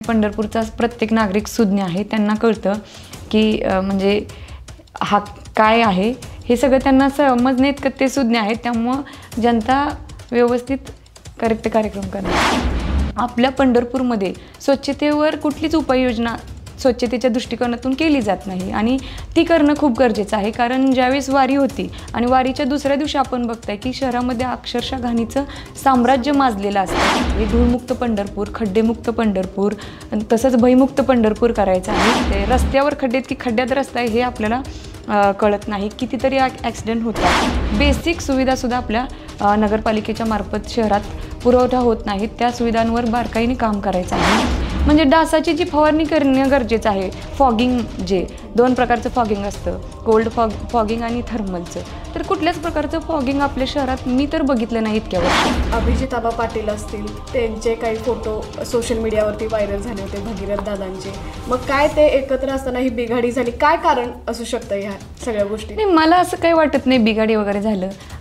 पंढरपूरचा प्रत्येक नागरिक सुज्ञ आहे, त्यांना कळतं की म्हणजे हा काय आहे हे सगळं त्यांना समजणे इतकं ते सुज्ञ आहेत. त्यामुळं जनता व्यवस्थित करेक्ट कार्यक्रम करणार. आपल्या पंढरपूरमध्ये स्वच्छतेवर कुठलीच उपाययोजना स्वच्छतेच्या दृष्टिकोनातून केली जात नाही आणि ती करणं खूप गरजेचं आहे. कारण ज्यावेळेस वारी होती आणि वारीच्या दुसऱ्या दिवशी आपण बघताय की शहरामध्ये अक्षरशः घाणीचं साम्राज्य माजलेलं असतं. हे धूळमुक्त पंढरपूर, खड्डेमुक्त पंढरपूर, तसंच भयमुक्त पंढरपूर करायचं आहे. ते रस्त्यावर खड्डेत की खड्ड्यात रस्ता आहे हे आपल्याला कळत नाही. कितीतरी ॲक्सिडेंट होतात. बेसिक सुविधासुद्धा आपल्या नगरपालिकेच्या मार्फत शहरात पुरवठा होत नाहीत. त्या सुविधांवर बारकाईने काम करायचं आहे. म्हणजे डासाची जी फवारणी करणं गरजेचं आहे. फॉगिंग, जे 2 प्रकारचं फॉगिंग असतं, कोल्ड फॉगिंग आणि थर्मलचं, तर कुठल्याच प्रकारचं फॉगिंग आपल्या शहरात मी तर बघितलं नाही इतक्या वर्षात. अभिजित आबा पाटील असतील, त्यांचे काही फोटो सोशल मीडियावरती व्हायरल झाले होते, भगीरथ दादांचे. मग काय ते एकत्र असताना ही बिघाडी झाली, काय कारण असू शकतं ह्या सगळ्या गोष्टी? नाही, मला असं काही वाटत नाही बिघाडी वगैरे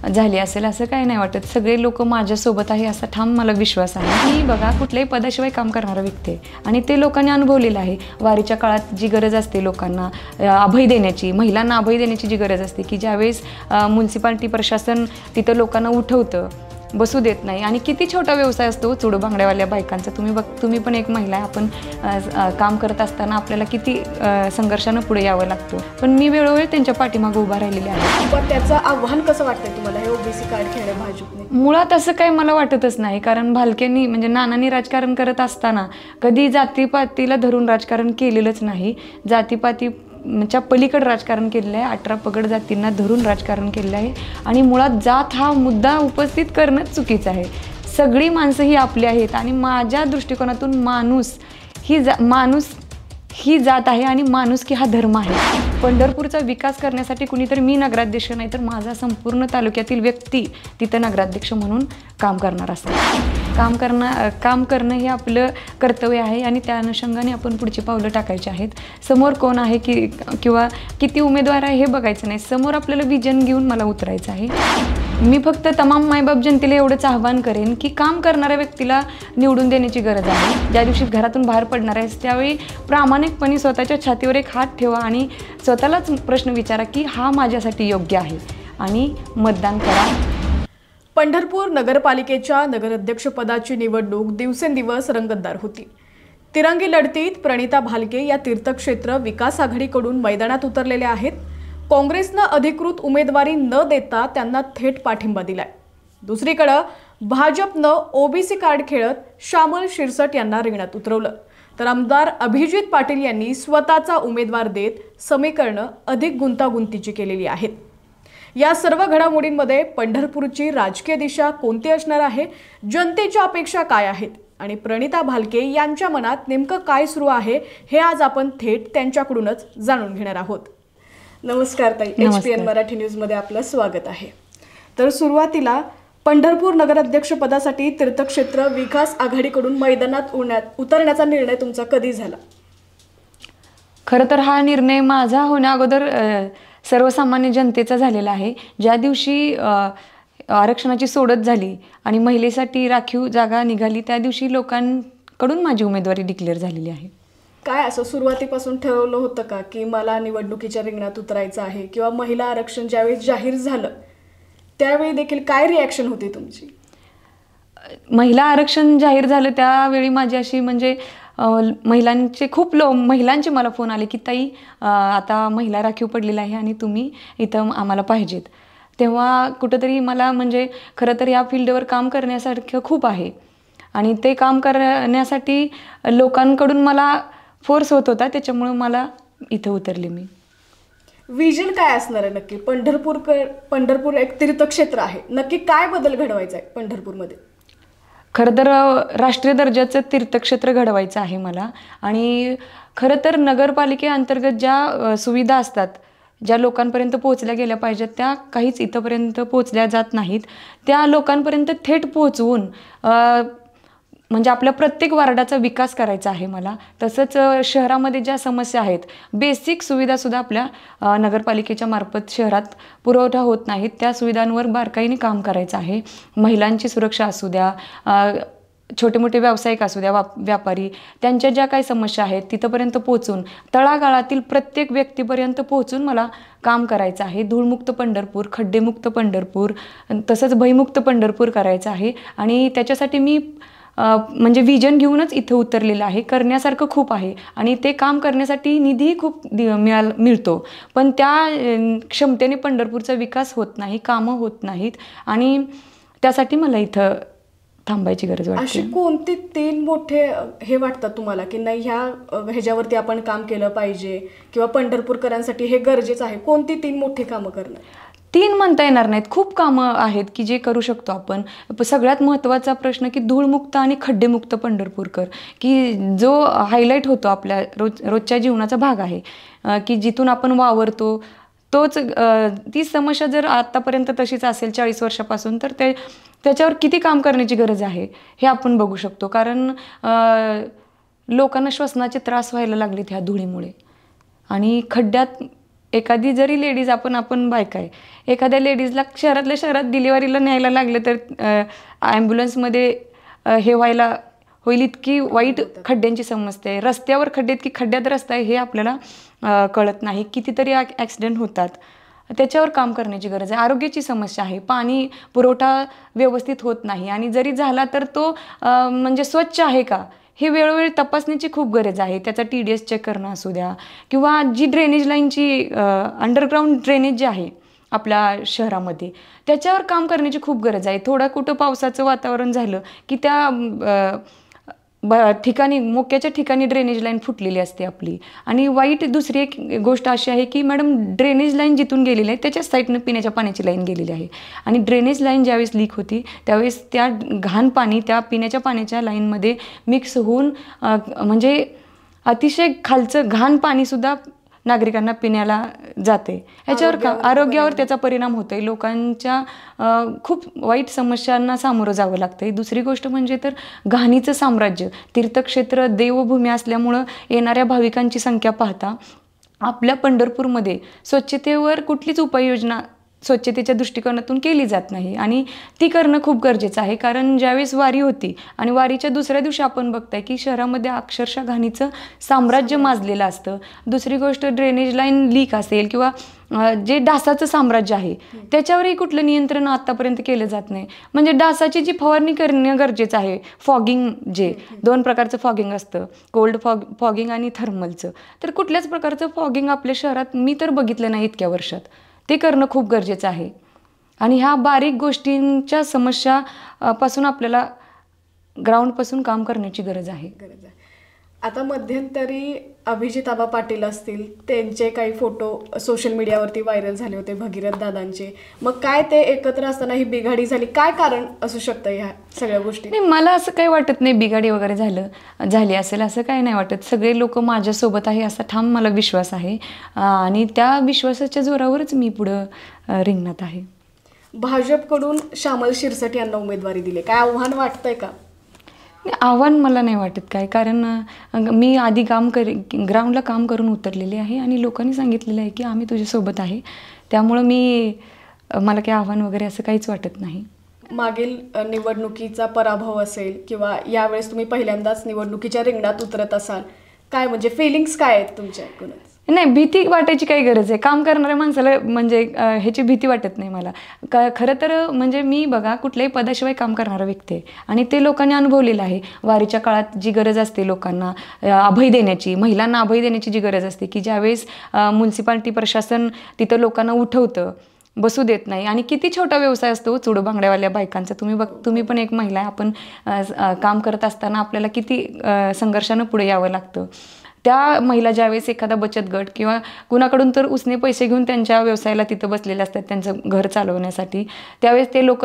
झाली असेल असं काही नाही वाटत. सगळे लोक माझ्यासोबत आहे असा ठाम मला विश्वास आहे. मी बघा कुठल्याही पदाशिवाय काम करणारा व्यक्ती आहे आणि ते लोकांनी अनुभवलेलं आहे. वारीच्या काळात जी गरज असते लोकांना अभय देण्याची, महिलांना अभय देण्याची जी गरज असते की ज्यावेळेस म्युन्सिपाल्टी प्रशासन तिथं लोकांना उठवतं, बसू देत नाही आणि किती छोटा व्यवसाय असतो चुडू बांगड्यावाल्या बायकांचा. तुम्ही पण एक महिला आहे. आपण काम करत असताना आपल्याला किती संघर्षानं पुढे यावं लागतं. पण मी वेळोवेळी त्यांच्या पाठीमागं उभा राहिलेले आहे. पण त्याचं आव्हान कसं वाटतंय तुम्हाला हे ओबीसी कार्ड खेळणं भाजपने? मुळात असं काही मला वाटतच नाही. कारण भालकेंनी म्हणजे नानांनी राजकारण करत असताना कधी जातीपातीला धरून राजकारण केलेलंच नाही. जातीपातीच्या पलीकडे राजकारण केलेलं आहे. 18 पगड जातींना धरून राजकारण केलेलं आहे आणि मुळात जात हा मुद्दा उपस्थित करणंच चुकीचं आहे. सगळी माणसं ही आपली आहेत आणि माझ्या दृष्टिकोनातून माणूस ही जात आहे आणि माणूस की हा धर्म आहे. पंढरपूरचा विकास करण्यासाठी कुणीतरी, मी नगराध्यक्ष नाही तर माझा संपूर्ण तालुक्यातील व्यक्ती तिथं नगराध्यक्ष म्हणून काम करणार असतात. काम करणं हे आपलं कर्तव्य आहे आणि त्या अनुषंगाने आपण पुढची पावलं टाकायची आहेत. समोर कोण आहे किंवा किती उमेदवार आहे हे बघायचं नाही. समोर आपल्याला विजन घेऊन मला उतरायचं आहे. मी फक्त तमाम मायबाप जनतेला एवढंच आवाहन करेन की काम करणाऱ्या व्यक्तीला निवडून देण्याची गरज आहे. ज्या दिवशी घरातून बाहेर पडणार आहेस त्यावेळी प्रामाणिकपणे स्वतःच्या छातीवर एक हात ठेवा आणि स्वतःलाच प्रश्न विचारा की हा माझ्यासाठी योग्य आहे आणि मतदान करा. पंढरपूर नगरपालिकेच्या नगराध्यक्षपदाची निवडणूक दिवसेंदिवस रंगतदार होती. तिरंगी लढतीत प्रणिता भालके या तीर्थक्षेत्र विकास आघाडीकडून मैदानात उतरलेल्या आहेत. काँग्रेसनं अधिकृत उमेदवारी न देता त्यांना थेट पाठिंबा दिलाय. दुसरीकडं भाजपनं ओबीसी कार्ड खेळत श्यामल शिरसट यांना रिंगणात उतरवलं. तर आमदार अभिजित पाटील यांनी स्वतःचा उमेदवार देत समीकरणं अधिक गुंतागुंतीची केलेली आहेत. या सर्व घडामोडींमध्ये पंढरपूरची राजकीय दिशा कोणती असणार आहे, जनतेच्या अपेक्षा काय आहेत आणि प्रणिता भालके यांच्या मनात नेमकं काय सुरू आहे हे आज आपण थेट त्यांच्याकडूनच जाणून घेणार आहोत. नमस्कार ताई, HPN मराठी न्यूजमध्ये आपलं स्वागत आहे. तर सुरुवातीला पंढरपूर नगराध्यक्षपदासाठी तीर्थक्षेत्र विकास आघाडीकडून मैदानात उतरण्याचा निर्णय तुमचा कधी झाला? खरं तर हा निर्णय माझा होण्या अगोदर सर्वसामान्य जनतेचा झालेला आहे. ज्या दिवशी आरक्षणाची सोडत झाली आणि महिलेसाठी राखीव जागा निघाली त्या दिवशी लोकांकडून माझी उमेदवारी डिक्लेअर झालेली आहे. काय असं सुरुवातीपासून ठरवलं होतं का की मला निवडणुकीच्या रिंगणात उतरायचं आहे, किंवा महिला आरक्षण ज्यावेळी जाहीर झालं त्यावेळी देखील काय रिॲक्शन होती तुमची? महिला आरक्षण जाहीर झालं त्यावेळी माझी अशी म्हणजे महिलांचे मला फोन आले की ताई आता महिला राखीव पडलेला आहे आणि तुम्ही इथं आम्हाला पाहिजेत. तेव्हा कुठंतरी मला म्हणजे खरं तर या फील्डवर काम करण्यासारखं खूप आहे आणि ते काम करण्यासाठी लोकांकडून मला फोर्स होत होता. त्याच्यामुळं मला इथं उतरले मी. विजन काय असणार आहे नक्की? पंढरपूर एक तीर्थक्षेत्र आहे, नक्की काय बदल घडवायचा आहे पंढरपूरमध्ये? खरं तर राष्ट्रीय दर्जाचं तीर्थक्षेत्र घडवायचं आहे मला. आणि खरं तर नगरपालिकेअंतर्गत ज्या सुविधा असतात, ज्या लोकांपर्यंत पोहोचल्या गेल्या पाहिजेत त्या काहीच इथंपर्यंत पोहोचल्या जात नाहीत. त्या लोकांपर्यंत थेट पोहोचवून म्हणजे आपल्या प्रत्येक वार्डाचा विकास करायचा आहे मला. तसंच शहरामध्ये ज्या समस्या आहेत, बेसिक सुविधासुद्धा आपल्या नगरपालिकेच्या मार्फत शहरात पुरवठा होत नाहीत. त्या सुविधांवर बारकाईने काम करायचं आहे. महिलांची सुरक्षा असू द्या, छोटे मोठे व्यावसायिक असू द्या, व्यापारी, त्यांच्या ज्या काही समस्या आहेत तिथंपर्यंत पोहोचून, तळागाळातील प्रत्येक व्यक्तीपर्यंत पोहोचून मला काम करायचं आहे. धूळमुक्त पंढरपूर, खड्डेमुक्त पंढरपूर, तसंच भयमुक्त पंढरपूर करायचं आहे. आणि त्याच्यासाठी मी म्हणजे विजन घेऊनच इथं उतरलेलं आहे. करण्यासारखं खूप आहे आणि ते काम करण्यासाठी निधीही खूप मिळतो, पण त्या क्षमतेने पंढरपूरचा विकास होत नाही, कामं होत नाहीत आणि त्यासाठी मला इथं थांबायची गरज वाटते. अशी कोणती 3 मोठे हे वाटतात तुम्हाला की नाही ह्याच्यावरती आपण काम केलं पाहिजे किंवा पंढरपूरकरांसाठी हे गरजेचं आहे? कोणती 3 मोठी कामं करणं? 3 म्हणता येणार नाहीत, खूप कामं आहेत की जे करू शकतो आपण. सगळ्यात महत्त्वाचा प्रश्न की धूळमुक्त आणि खड्डेमुक्त पंढरपूरकर, की जो हायलाईट होतो आपल्या रोजच्या जीवनाचा भाग आहे, की जिथून आपण वावरतो तोच ती समस्या जर आत्तापर्यंत तशीच असेल 40 वर्षापासून, तर त्याच्यावर किती काम करण्याची गरज आहे हे आपण बघू शकतो. कारण लोकांना श्वसनाचे त्रास व्हायला लागलेत ह्या धुळीमुळे. आणि खड्ड्यात एखादी जरी लेडीज, आपण बायका आहे, एखाद्या लेडीजला शहरातल्या शहरात डिलिव्हरीला न्यायला लागलं तर ॲम्ब्युलन्समध्ये हे होईल इतकी वाईट खड्ड्यांची समस्या आहे. रस्त्यावर खड्डे, की खड्ड्यात रस्ता आहे हे आपल्याला कळत नाही. कितीतरी ॲक्सिडेंट होतात, त्याच्यावर काम करण्याची गरज आहे. आरोग्याची समस्या आहे, पाणी पुरवठा व्यवस्थित होत नाही आणि जरी झाला तर तो म्हणजे स्वच्छ आहे का हे वेळोवेळी तपासण्याची खूप गरज आहे. त्याचा TDS चेक करणं असू द्या किंवा जी ड्रेनेज लाईनची अंडरग्राऊंड ड्रेनेज जे आहे आपल्या शहरामध्ये, त्याच्यावर काम करण्याची खूप गरज आहे. थोडं कुठं पावसाचं वातावरण झालं की त्या ठिकाणी, मोक्याच्या ठिकाणी ड्रेनेज लाईन फुटलेली असते आपली. आणि वाईट दुसरी एक गोष्ट अशी आहे की मॅडम, ड्रेनेज लाईन जिथून गेलेली आहे त्याच्याच साईडनं पिण्याच्या पाण्याची लाईन गेलेली आहे आणि ड्रेनेज लाईन ज्यावेळेस लीक होती त्यावेळेस त्या घाण पाणी त्या पिण्याच्या पाण्याच्या लाईनमध्ये मिक्स होऊन म्हणजे अतिशय खालचं घाण पाणीसुद्धा नागरिकांना पिण्याला जाते. ह्याच्यावर आरोग्यावर त्याचा परिणाम होतोय. लोकांच्या खूप वाईट समस्यांना सामोरं जावं लागतंय. दुसरी गोष्ट म्हणजे तर घाणीचं साम्राज्य. तीर्थक्षेत्र देवभूमी असल्यामुळं येणाऱ्या भाविकांची संख्या पाहता आपल्या पंढरपूरमध्ये स्वच्छतेवर कुठलीच उपाययोजना स्वच्छतेच्या दृष्टिकोनातून केली जात नाही आणि ती करणं खूप गरजेचं आहे. कारण ज्यावेळेस वारी होती आणि वारीच्या दुसऱ्या दिवशी आपण बघताय की शहरामध्ये अक्षरशः घाणीचं साम्राज्य माजलेलं असतं. दुसरी गोष्ट, ड्रेनेज लाईन लीक असेल किंवा जे डासाचं साम्राज्य आहे त्याच्यावरही कुठलं नियंत्रण आत्तापर्यंत केलं जात नाही. म्हणजे डासाची जी फवारणी करणं गरजेचं आहे. फॉगिंग, जे 2 प्रकारचं फॉगिंग असतं, कोल्ड फॉगिंग आणि थर्मलचं, तर कुठल्याच प्रकारचं फॉगिंग आपल्या शहरात मी तर बघितलं नाही इतक्या वर्षात. ते करणं खूप गरजेचं आहे आणि ह्या बारीक गोष्टींच्या समस्या पासून आपल्याला ग्राउंडपासून काम करण्याची गरज आहे. आता मध्यंतरी अभिजित आबा पाटील असतील, त्यांचे काही फोटो सोशल मीडियावरती व्हायरल झाले होते, भगीरथ दादांचे. मग काय ते एकत्र असताना ही बिघाडी झाली, काय कारण असू शकतं ह्या सगळ्या गोष्टी? नाही, मला असं काही वाटत नाही बिघाडी वगैरे झाली असेल असं काही नाही वाटत. सगळे लोक माझ्यासोबत आहे असा ठाम मला विश्वास आहे आणि त्या विश्वासाच्या जोरावरच मी पुढं रिंगणात आहे. भाजपकडून श्यामल शिरसाट यांना उमेदवारी दिली, काय आव्हान वाटतंय का? आव्हान मला नाही वाटत काय, कारण मी आधी ग्राउंडला काम करून उतरलेले आहे आणि लोकांनी सांगितलेलं आहे की आम्ही तुझ्यासोबत आहे, त्यामुळं मला काही आव्हान वगैरे असं काहीच वाटत नाही. मागील निवडणुकीचा पराभव असेल किंवा यावेळेस तुम्ही पहिल्यांदाच निवडणुकीच्या रिंगणात उतरत असाल, काय म्हणजे फिलिंग्स काय आहेत तुमच्या एकूणच? नाही, भीती वाटायची काही गरज आहे. काम करणाऱ्या माणसाला म्हणजे ह्याची भीती वाटत नाही मला. खरं तर म्हणजे मी बघा कुठल्याही पदाशिवाय काम करणारा व्यक्ती आहे आणि ते लोकांनी अनुभवलेलं आहे. वारीच्या काळात जी गरज असते लोकांना अभय देण्याची, महिलांना अभय देण्याची जी गरज असते, की ज्यावेळेस म्युन्सिपाल्टी प्रशासन तिथं लोकांना उठवतं, बसू देत नाही. आणि किती छोटा व्यवसाय असतो चुडू बांगड्यावाल्या बायकांचा. तुम्ही पण एक महिला आहे, आपण काम करत असताना आपल्याला किती संघर्षानं पुढे यावं लागतं. त्या महिला ज्यावेळेस एखादा बचत गट किंवा कुणाकडून तर उसने पैसे घेऊन त्यांच्या व्यवसायाला तिथं बसलेले असतात त्यांचं घर चालवण्यासाठी, त्यावेळेस ते लोक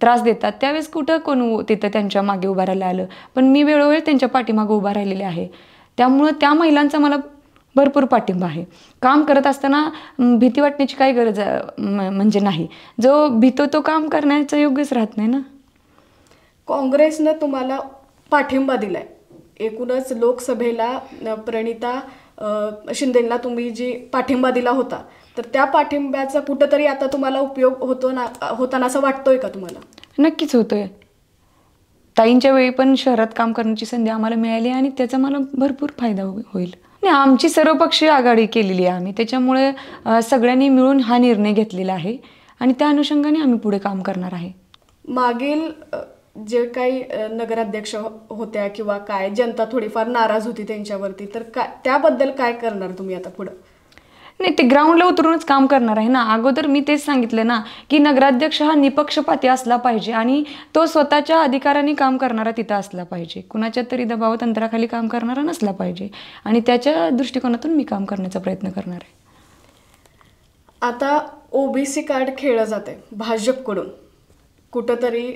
त्रास देतात. त्यावेळेस कुठं कोण तिथं त्यांच्या मागे उभं राहायला आलं, पण मी वेळोवेळी त्यांच्या पाठीमागं उभा राहिलेले आहे. त्यामुळं त्या महिलांचा मला भरपूर पाठिंबा आहे. काम करत असताना भीती वाटण्याची काही गरज म्हणजे नाही. जो भीतो तो काम करण्याचं योग्यच राहत नाही ना. काँग्रेसनं तुम्हाला पाठिंबा दिलाय, एकूणच लोकसभेला प्रणिता शिंदेंना तुम्ही जी पाठिंबा दिला होता, तर त्या पाठिंब्याचा कुठंतरी आता तुम्हाला उपयोग होताना असं वाटतोय का तुम्हाला? नक्कीच होतोय. ताईंच्या वेळी पण शहरात काम करण्याची संधी आम्हाला मिळाली आणि त्याचा मला भरपूर फायदा होईल. नाही, आमची सर्वपक्षीय आघाडी केलेली आहे आम्ही, त्याच्यामुळे सगळ्यांनी मिळून हा निर्णय घेतलेला आहे आणि त्या अनुषंगाने आम्ही पुढे काम करणार आहे. मागील जे काही नगराध्यक्ष होत्या किंवा काय जनता थोडीफार नाराज होती त्यांच्यावरती, तर काय त्याबद्दल काय करणार तुम्ही आता पुढं? नाही, ते ग्राउंडला उतरूनच काम करणार आहे ना. अगोदर मी तेच सांगितलं ना की नगराध्यक्ष हा निपक्षपाती असला पाहिजे आणि तो स्वतःच्या अधिकाराने काम करणारा तिथं असला पाहिजे, कुणाच्या तरी दबाव तंत्राखाली काम करणारा नसला पाहिजे आणि त्याच्या दृष्टिकोनातून मी काम करण्याचा प्रयत्न करणार आहे. आता ओबीसी कार्ड खेळलं जाते भाजपकडून, कुठंतरी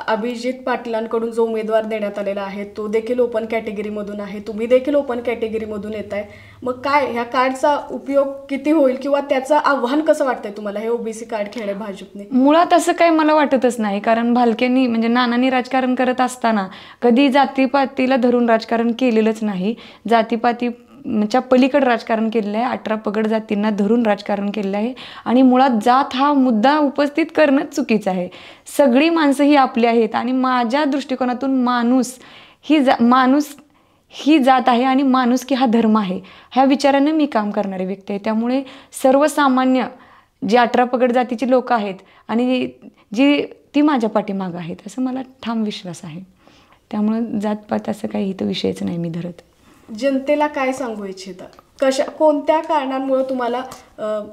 अभिजित पाटलांकडून जो उमेदवार देण्यात आलेला आहे तो देखील ओपन कॅटेगरीमधून आहे, तुम्ही देखील ओपन कॅटेगरीमधून येत आहे. मग काय ह्या कार्डचा उपयोग किती होईल किंवा त्याचं आव्हान कसं वाटतंय तुम्हाला हे ओबीसी कार्ड खेळले भाजपने? मुळात असं काही मला वाटतच नाही, कारण भालकेंनी म्हणजे नानांनी राजकारण करत असताना कधी जातीपातीला धरून राजकारण केलेलंच नाही. जातीपातीच्या पलीकडे राजकारण केलेलं आहे, 18 पगड जातींना धरून राजकारण केलेलं आहे आणि मुळात जात हा मुद्दा उपस्थित करणंच चुकीचं आहे. सगळी माणसं ही आपली आहेत आणि माझ्या दृष्टिकोनातून माणूस ही जात आहे आणि माणुसकी हा धर्म आहे, ह्या विचाराने मी काम करणारी व्यक्ती आहे. त्यामुळे सर्वसामान्य जी 18 पगड जातीची लोक आहेत आणि ती माझ्या पाठीमागं आहेत असं मला ठाम विश्वास आहे. त्यामुळे जातपात असं काही इथं विषयच नाही मी धरत. जनतेला काय सांगू इच्छिता, कोणत्या कारणांमुळे तुम्हाला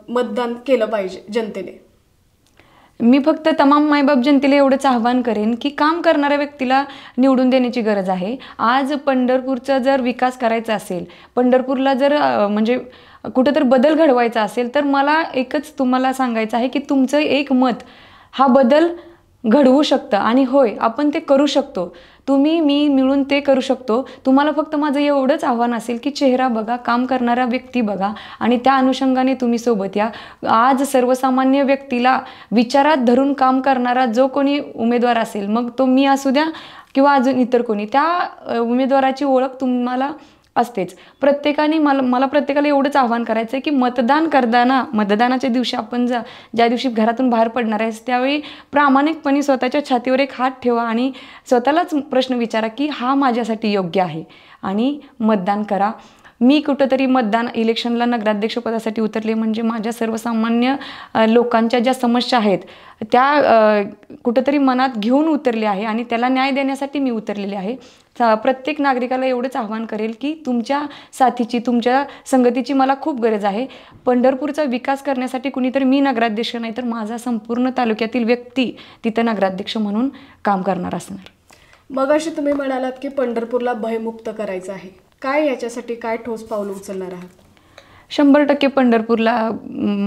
मतदान केलं पाहिजे जनतेने? मी फक्त तमाम मायबाप जनतेला एवढंच आव्हान करेन की काम करणाऱ्या व्यक्तीला निवडून देण्याची गरज आहे. आज पंढरपूरचा जर विकास करायचा असेल, पंढरपूरला जर म्हणजे कुठंतरी बदल घडवायचा असेल, तर मला एकच तुम्हाला सांगायचं आहे की तुमचं एक मत हा बदल घडवू शकतं आणि होय आपण ते करू शकतो. तुम्ही मी मिळून ते करू शकतो. तुम्हाला फक्त माझं एवढंच आव्हान असेल की चेहरा बघा, काम करणारा व्यक्ती बघा आणि त्या अनुषंगाने तुम्ही सोबत या. आज सर्वसामान्य व्यक्तीला विचारात धरून काम करणारा जो कोणी उमेदवार असेल, मग तो मी असू द्या किंवा अजून इतर कोणी, त्या उमेदवाराची ओळख तुम्हाला असतेच. प्रत्येकाने मला प्रत्येकाला एवढंच आव्हान करायचं आहे की मतदान करताना, मतदानाच्या दिवशी आपण ज्या दिवशी घरातून बाहेर पडणार आहे त्यावेळी प्रामाणिकपणे स्वतःच्या छातीवर एक हात ठेवा आणि स्वतःलाच प्रश्न विचारा की हा माझ्यासाठी योग्य आहे आणि मतदान करा. मी कुठंतरी इलेक्शनला नगराध्यक्षपदासाठी उतरले म्हणजे माझ्या सर्वसामान्य लोकांच्या ज्या समस्या आहेत त्या कुठंतरी मनात घेऊन उतरले आहे आणि त्याला न्याय देण्यासाठी मी उतरलेले आहे. प्रत्येक नागरिकाला एवढंच आव्हान करेल की तुमच्या साथीची, तुमच्या संगतीची मला खूप गरज आहे. पंढरपूरचा विकास करण्यासाठी कुणीतरी, मी नगराध्यक्ष नाही तर माझा संपूर्ण तालुक्यातील व्यक्ती तिथं नगराध्यक्ष म्हणून काम करणार असणार. मग अशी तुम्ही म्हणालात की पंढरपूरला भयमुक्त करायचं आहे, काय याच्यासाठी काय ठोस पाऊल उचलणार आहात? 100% पंढरपूरला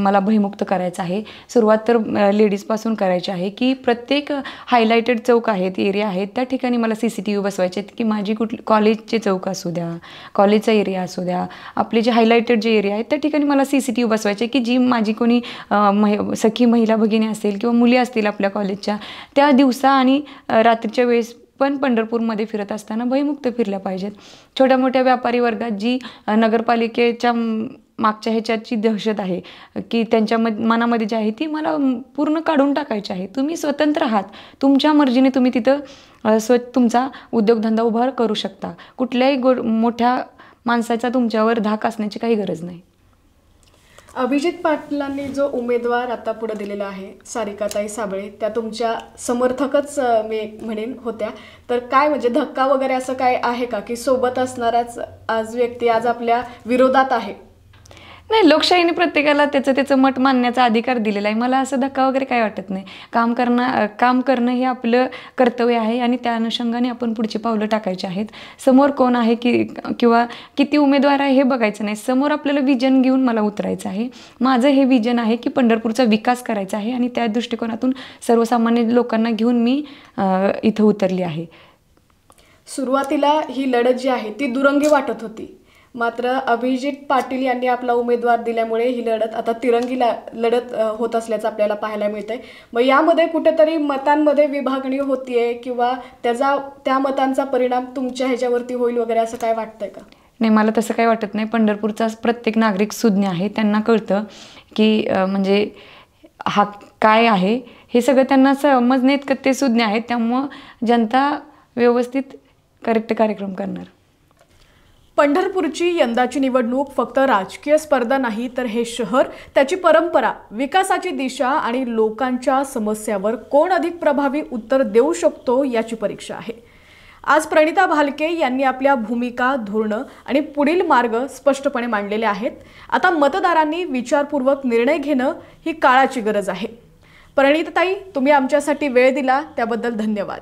मला भयमुक्त करायचं आहे. सुरुवात तर लेडीजपासून करायची आहे की प्रत्येक हायलाइटेड चौक आहेत, एरिया आहेत, त्या ठिकाणी मला CCTV बसवायचे आहेत की माझी कॉलेजचे चौक असू द्या, कॉलेजचा एरिया असू द्या, आपले जे हायलाइटेड जे एरिया आहेत त्या ठिकाणी मला CCTV बसवायचे की जी माझी कोणी सखी महिला भगिनी असेल किंवा मुली असतील आपल्या कॉलेजच्या, त्या दिवसा आणि रात्रीच्या वेळेस पण पंढरपूरमध्ये फिरत असताना भयमुक्त फिरल्या पाहिजेत. छोट्या मोठ्या व्यापारी वर्गात जी नगरपालिकेच्या मागच्या ह्याच्याची दहशत आहे की त्यांच्या मनामध्ये जी आहे ती मला पूर्ण काढून टाकायची आहे. तुम्ही स्वतंत्र आहात, तुमच्या मर्जीने तुम्ही तिथं तुमचा उद्योगधंदा उभा करू शकता. कुठल्याही मोठ्या माणसाचा तुमच्यावर धाक असण्याची काही गरज नाही. अभिजित पाटलांनी जो उमेदवार आता पुढे दिलेला आहे सारिकाताई साबळे, त्या तुमच्या समर्थकच मी म्हणेन होत्या, तर काय म्हणजे धक्का वगैरे असं काय आहे का की सोबत असणाराच आज व्यक्ती आज आपल्या विरोधात आहे? नाही, लोकशाहीने प्रत्येकाला त्याचं मत मानण्याचा अधिकार दिलेला आहे. मला असं धक्का वगैरे काय वाटत नाही. काम करणं हे आपलं कर्तव्य आहे आणि त्या अनुषंगाने आपण पुढची पावलं टाकायची आहेत. समोर कोण आहे किंवा किती उमेदवार आहे हे बघायचं नाही. समोर आपल्याला विजन घेऊन मला उतरायचं आहे. माझं हे विजन आहे की पंढरपूरचा विकास करायचा आहे आणि त्या दृष्टिकोनातून सर्वसामान्य लोकांना घेऊन मी इथं उतरली आहे. सुरुवातीला ही लढत जी आहे ती दुरंगी वाटत होती, मात्र अभिजित पाटील यांनी आपला उमेदवार दिल्यामुळे ही लढत आता तिरंगी लढत होत असल्याचं आपल्याला पाहायला मिळतंय. मग यामध्ये कुठेतरी मतांमध्ये विभागणी होतीये किंवा त्या मतांचा परिणाम तुमच्या ह्याच्यावरती होईल वगैरे असं काय वाटतंय का? नाही, मला तसं काही वाटत नाही. पंढरपूरचा प्रत्येक नागरिक सुज्ञ आहे, त्यांना कळतं की म्हणजे हा काय आहे हे सगळं त्यांना समजणे इतकं ते सुज्ञ आहेत. त्यामुळं जनता व्यवस्थित करेक्ट कार्यक्रम करणार. पंढरपूरची यंदाची निवडणूक फक्त राजकीय स्पर्धा नाही, तर हे शहर, त्याची परंपरा, विकासाची दिशा आणि लोकांच्या समस्यावर कोण अधिक प्रभावी उत्तर देऊ शकतो याची परीक्षा आहे. आज प्रणिता भालके यांनी आपल्या भूमिका, धोरणं आणि पुढील मार्ग स्पष्टपणे मांडलेले आहेत. आता मतदारांनी विचारपूर्वक निर्णय घेणं ही काळाची गरज आहे. प्रणिताताई, तुम्ही आमच्यासाठी वेळ दिला त्याबद्दल धन्यवाद.